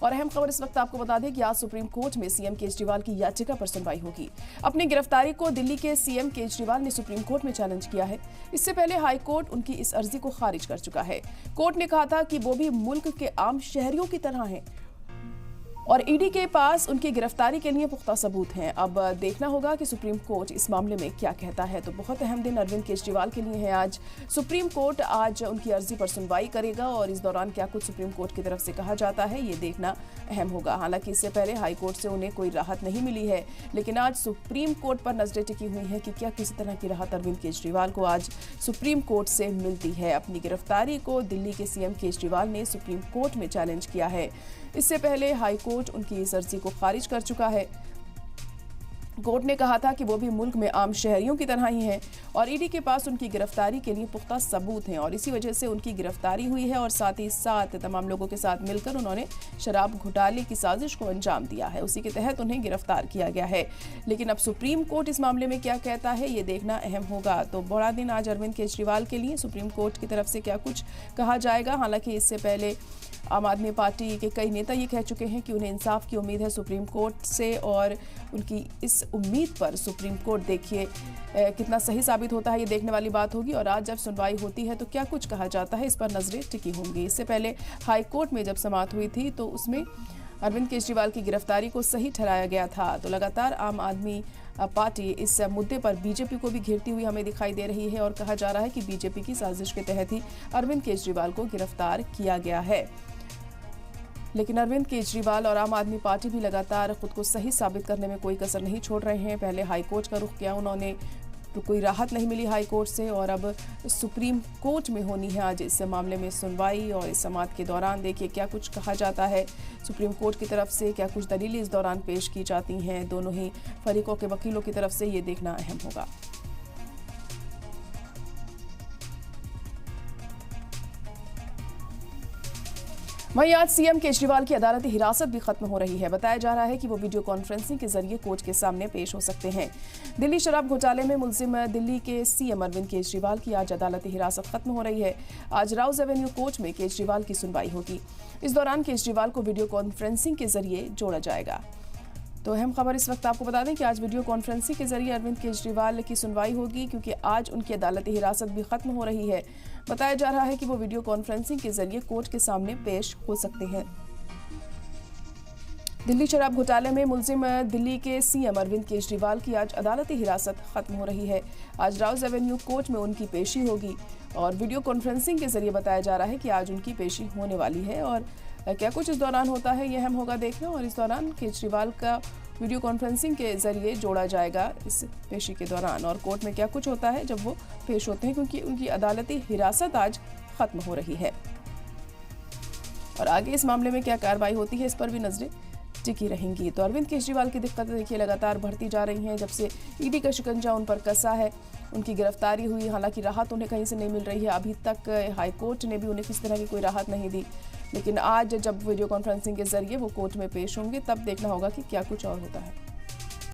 और अहम खबर इस वक्त आपको बता दें कि आज सुप्रीम कोर्ट में सीएम केजरीवाल की याचिका पर सुनवाई होगी। अपनी गिरफ्तारी को दिल्ली के सीएम केजरीवाल ने सुप्रीम कोर्ट में चैलेंज किया है। इससे पहले हाई कोर्ट उनकी इस अर्जी को खारिज कर चुका है। कोर्ट ने कहा था कि वो भी मुल्क के आम शहरियों की तरह हैं और ईडी के पास उनकी गिरफ्तारी के लिए पुख्ता सबूत हैं। अब देखना होगा कि सुप्रीम कोर्ट इस मामले में क्या कहता है। तो बहुत अहम दिन अरविंद केजरीवाल के लिए है आज। सुप्रीम कोर्ट आज उनकी अर्जी पर सुनवाई करेगा और इस दौरान क्या कुछ सुप्रीम कोर्ट की तरफ से कहा जाता है ये देखना अहम होगा। हालांकि इससे पहले हाई कोर्ट से उन्हें कोई राहत नहीं मिली है, लेकिन आज सुप्रीम कोर्ट पर नजरें टिकी हुई हैं कि क्या किसी तरह की राहत अरविंद केजरीवाल को आज सुप्रीम कोर्ट से मिलती है। अपनी गिरफ्तारी को दिल्ली के सीएम केजरीवाल ने सुप्रीम कोर्ट में चैलेंज किया है। इससे पहले हाई कोर्ट उनकी इस अर्जी को खारिज कर चुका है। कोर्ट ने कहा था कि वो भी मुल्क में आम शहरियों की तरह ही हैं और ईडी के पास उनकी गिरफ्तारी के लिए पुख्ता सबूत हैं और इसी वजह से उनकी गिरफ्तारी हुई है और साथ ही साथ तमाम लोगों के साथ मिलकर उन्होंने शराब घोटाले की साजिश को अंजाम दिया है। उसी के तहत उन्हें गिरफ्तार किया गया है। लेकिन अब सुप्रीम कोर्ट इस मामले में क्या कहता है ये देखना अहम होगा। तो बड़ा दिन आज अरविंद केजरीवाल के लिए। सुप्रीम कोर्ट की तरफ से क्या कुछ कहा जाएगा। हालांकि इससे पहले आम आदमी पार्टी के कई नेता ये कह चुके हैं कि उन्हें इंसाफ की उम्मीद है सुप्रीम कोर्ट से और उनकी इस उम्मीद पर सुप्रीम कोर्ट देखिए कितना सही साबित होता है ये देखने वाली बात होगी। और आज जब सुनवाई होती है तो क्या कुछ कहा जाता है इस पर नजरें टिकी होंगी। इससे पहले हाई कोर्ट में जब समाअत हुई थी तो उसमें अरविंद केजरीवाल की गिरफ्तारी को सही ठहराया गया था। तो लगातार आम आदमी पार्टी इस मुद्दे पर बीजेपी को भी घेरती हुई हमें दिखाई दे रही है और कहा जा रहा है कि बीजेपी की साजिश के तहत ही अरविंद केजरीवाल को गिरफ्तार किया गया है। लेकिन अरविंद केजरीवाल और आम आदमी पार्टी भी लगातार खुद को सही साबित करने में कोई कसर नहीं छोड़ रहे हैं। पहले हाई कोर्ट का रुख किया उन्होंने तो कोई राहत नहीं मिली हाई कोर्ट से और अब सुप्रीम कोर्ट में होनी है आज इस मामले में सुनवाई। और इस समाअत के दौरान देखिए क्या कुछ कहा जाता है सुप्रीम कोर्ट की तरफ से, क्या कुछ दलीलें इस दौरान पेश की जाती हैं दोनों ही फरीकों के वकीलों की तरफ से, ये देखना अहम होगा। वहीं आज सीएम केजरीवाल की अदालती हिरासत भी खत्म हो रही है। बताया जा रहा है कि वो वीडियो कॉन्फ्रेंसिंग के जरिए कोर्ट के सामने पेश हो सकते हैं। दिल्ली शराब घोटाले में मुलजिम दिल्ली के सीएम अरविंद केजरीवाल की आज अदालती हिरासत खत्म हो रही है। आज राउज एवेन्यू कोर्ट में केजरीवाल की सुनवाई होगी। इस दौरान केजरीवाल को वीडियो कॉन्फ्रेंसिंग के जरिए जोड़ा जाएगा। तो अहम खबर इस वक्त आपको बता दें कि आज वीडियो कॉन्फ्रेंसिंग के जरिए अरविंद केजरीवाल की सुनवाई होगी क्योंकि आज उनकी अदालती हिरासत भी खत्म हो रही है। बताया जा रहा है कि वो वीडियो कॉन्फ्रेंसिंग के जरिए कोर्ट के सामने पेश हो सकते हैं। दिल्ली शराब घोटाले में मुलजिम दिल्ली के सीएम अरविंद केजरीवाल की आज अदालती हिरासत खत्म हो रही है। आज राउज एवेन्यू कोर्ट में उनकी पेशी होगी और वीडियो कॉन्फ्रेंसिंग के जरिए बताया जा रहा है कि आज उनकी पेशी होने वाली है। और क्या कुछ इस दौरान होता है ये अहम होगा देखना। और इस दौरान केजरीवाल का वीडियो कॉन्फ्रेंसिंग के जरिए जोड़ा जाएगा इस पेशी के दौरान। और कोर्ट में क्या कुछ होता है जब वो पेश होते हैं क्योंकि उनकी अदालती हिरासत आज खत्म हो रही है। और आगे इस मामले में क्या कार्रवाई होती है इस पर भी नजरें टिकी रहेंगी। तो अरविंद केजरीवाल की दिक्कतें देखिए लगातार बढ़ती जा रही हैं। जब से ईडी का शिकंजा उन पर कसा है, उनकी गिरफ्तारी हुई, हालांकि राहत उन्हें कहीं से नहीं मिल रही है। अभी तक हाई कोर्ट ने भी उन्हें किसी तरह की कोई राहत नहीं दी। लेकिन आज जब वीडियो कॉन्फ्रेंसिंग के जरिए वो कोर्ट में पेश होंगे तब देखना होगा कि क्या कुछ और होता है।